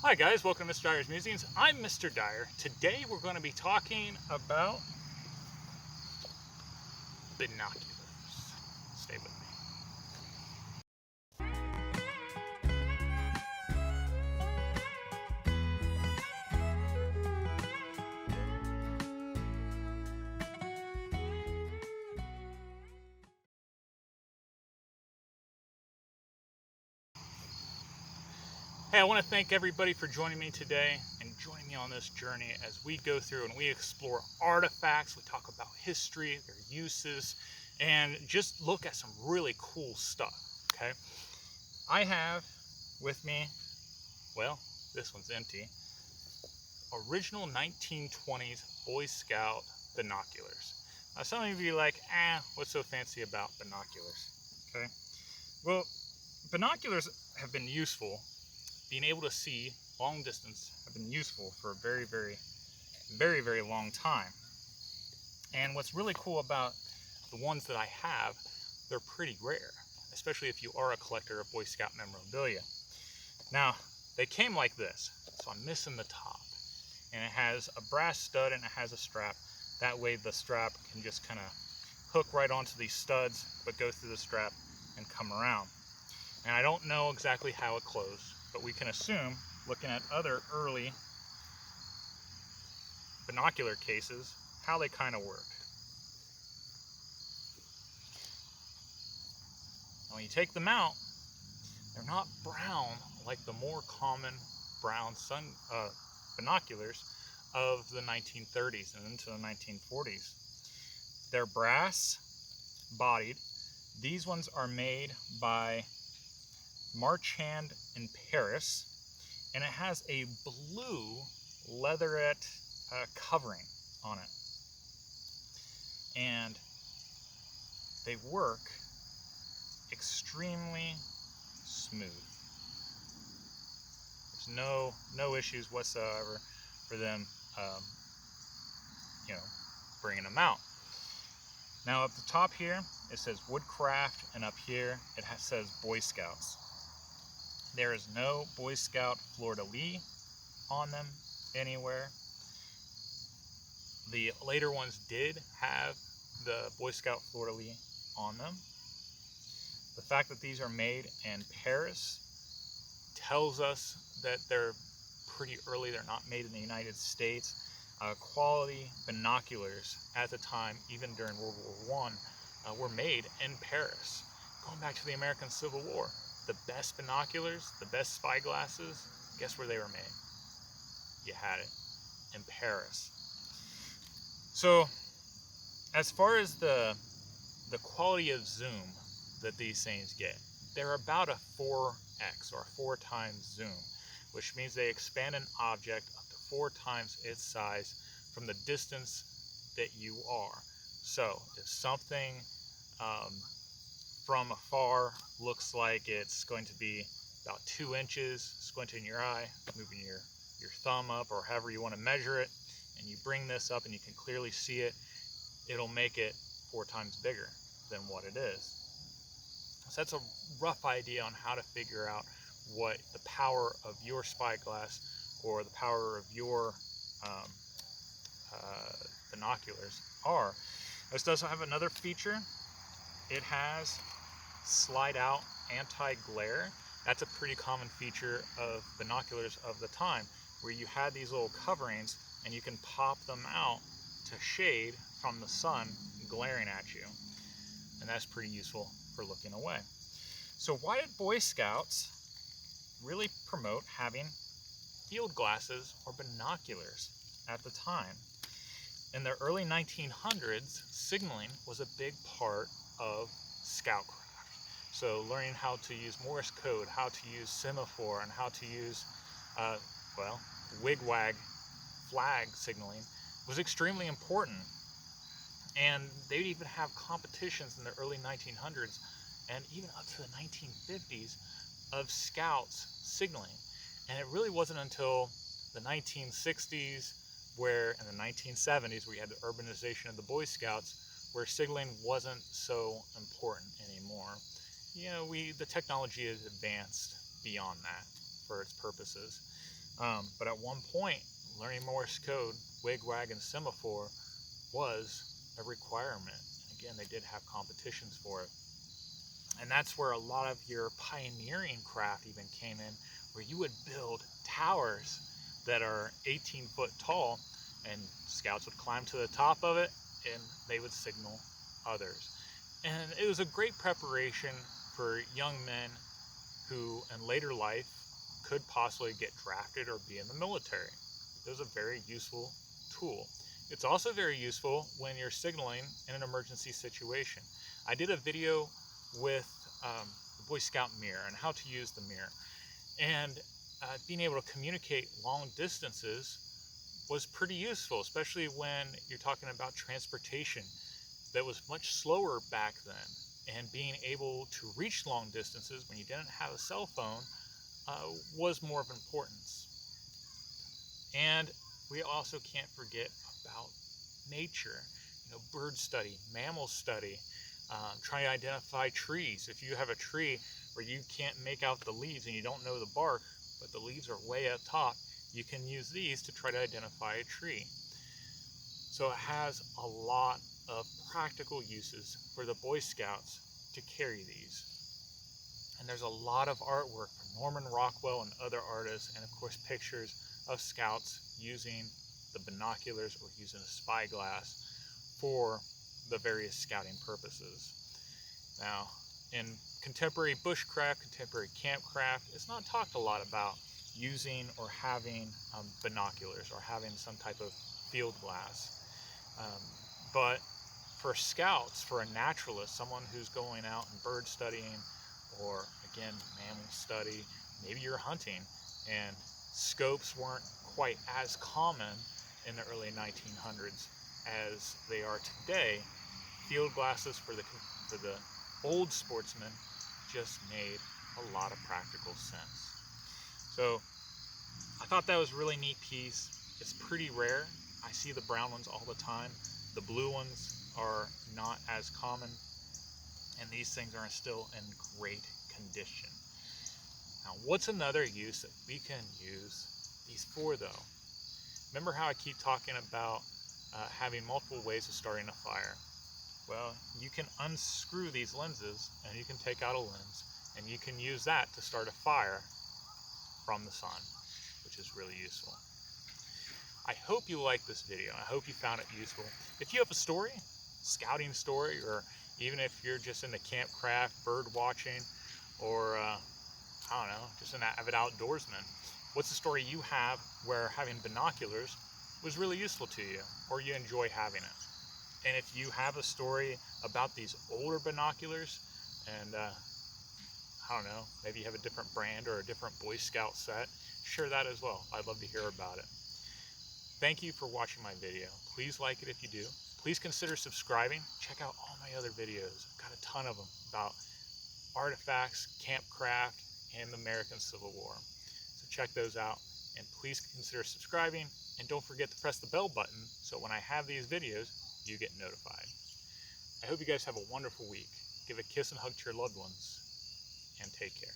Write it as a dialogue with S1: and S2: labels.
S1: Hi guys, welcome to Mr. Dyer's Musings. I'm Mr. Dyer. Today we're going to be talking about binoculars. Stay with me. Hey, I want to thank everybody for joining me today and joining me on this journey as we go through and we explore artifacts, we talk about history, their uses, and just look at some really cool stuff, okay? I have with me, well, this one's empty, original 1920s Boy Scout binoculars. Now some of you are like, what's so fancy about binoculars? Okay, well, binoculars have been useful. Being able to see long distance have been useful for a very long time. And what's really cool about the ones that I have, they're pretty rare, especially if you are a collector of Boy Scout memorabilia. Now, they came like this, so I'm missing the top. And it has a brass stud and it has a strap. That way the strap can just kind of hook right onto these studs, but go through the strap and come around. And I don't know exactly how it closed, but we can assume, looking at other early binocular cases, how they kind of work. Now when you take them out, they're not brown like the more common brown binoculars of the 1930s and into the 1940s. They're brass bodied. These ones are made by Marchand in Paris, and it has a blue leatherette covering on it. And they work extremely smooth. There's no issues whatsoever for them, bringing them out. Now up the top here, it says Woodcraft, and up here it says Boy Scouts. There is no Boy Scout fleur-de-lis on them anywhere. The later ones did have the Boy Scout fleur-de-lis on them. The fact that these are made in Paris tells us that they're pretty early. They're not made in the United States. Quality binoculars at the time, even during World War I, were made in Paris. Going back to the American Civil War, the best binoculars, the best spy glasses, guess where they were made? You had it, in Paris. So, as far as the quality of zoom that these things get, they're about a 4x or a 4 times zoom, which means they expand an object up to 4 times its size from the distance that you are. So if something from afar looks like it's going to be about 2 inches, squinting your eye, moving your thumb up or however you want to measure it, and you bring this up and you can clearly see it, it'll make it 4 times bigger than what it is. So that's a rough idea on how to figure out what the power of your spyglass or the power of your binoculars are. This does have another feature. It has slide out anti-glare. That's a pretty common feature of binoculars of the time, where you had these little coverings and you can pop them out to shade from the sun glaring at you. And that's pretty useful for looking away. So why did Boy Scouts really promote having field glasses or binoculars at the time? In the early 1900s, signaling was a big part of scoutcraft. So learning how to use Morse code, how to use semaphore, and how to use, wigwag flag signaling was extremely important. And they'd even have competitions in the early 1900s and even up to the 1950s of scouts signaling. And it really wasn't until the 1960s and the 1970s, where you had the urbanization of the Boy Scouts, where signaling wasn't so important anymore. The technology has advanced beyond that for its purposes. But at one point, learning Morse code, wig-wag, and semaphore was a requirement. And again, they did have competitions for it. And that's where a lot of your pioneering craft even came in, where you would build towers that are 18 foot tall, and scouts would climb to the top of it and they would signal others. And it was a great preparation for young men who in later life could possibly get drafted or be in the military. It was a very useful tool. It's also very useful when you're signaling in an emergency situation. I did a video with the Boy Scout mirror and how to use the mirror. And being able to communicate long distances was pretty useful, especially when you're talking about transportation that was much slower back then. And being able to reach long distances when you didn't have a cell phone was more of importance. And we also can't forget about nature, bird study, mammal study, trying to identify trees. If you have a tree where you can't make out the leaves and you don't know the bark, but the leaves are way up top, you can use these to try to identify a tree. So it has a lot of practical uses for the Boy Scouts to carry these. And there's a lot of artwork from Norman Rockwell and other artists, and of course pictures of scouts using the binoculars or using a spyglass for the various scouting purposes. Now, in contemporary bushcraft, contemporary campcraft, it's not talked a lot about using or having binoculars or having some type of field glass. But for scouts, for a naturalist, someone who's going out and bird studying, or again, mammal study, maybe you're hunting, and scopes weren't quite as common in the early 1900s as they are today, field glasses for the old sportsmen just made a lot of practical sense. So I thought that was a really neat piece. It's pretty rare. I see the brown ones all the time. The blue ones are not as common, and these things are still in great condition. Now, what's another use that we can use these for, though? Remember how I keep talking about having multiple ways of starting a fire? Well, you can unscrew these lenses and you can take out a lens and you can use that to start a fire from the sun, which is really useful. I hope you liked this video. I hope you found it useful. If you have a story, scouting story, or even if you're just into campcraft, bird watching, or I don't know, just an avid outdoorsman, what's the story you have where having binoculars was really useful to you, or you enjoy having it? And if you have a story about these older binoculars, and I don't know, maybe you have a different brand or a different Boy Scout set, share that as well. I'd love to hear about it. Thank you for watching my video. Please like it if you do. Please consider subscribing. Check out all my other videos. I've got a ton of them about artifacts, campcraft, and the American Civil War. So check those out, and please consider subscribing, and don't forget to press the bell button so when I have these videos, you get notified. I hope you guys have a wonderful week. Give a kiss and hug to your loved ones, and take care.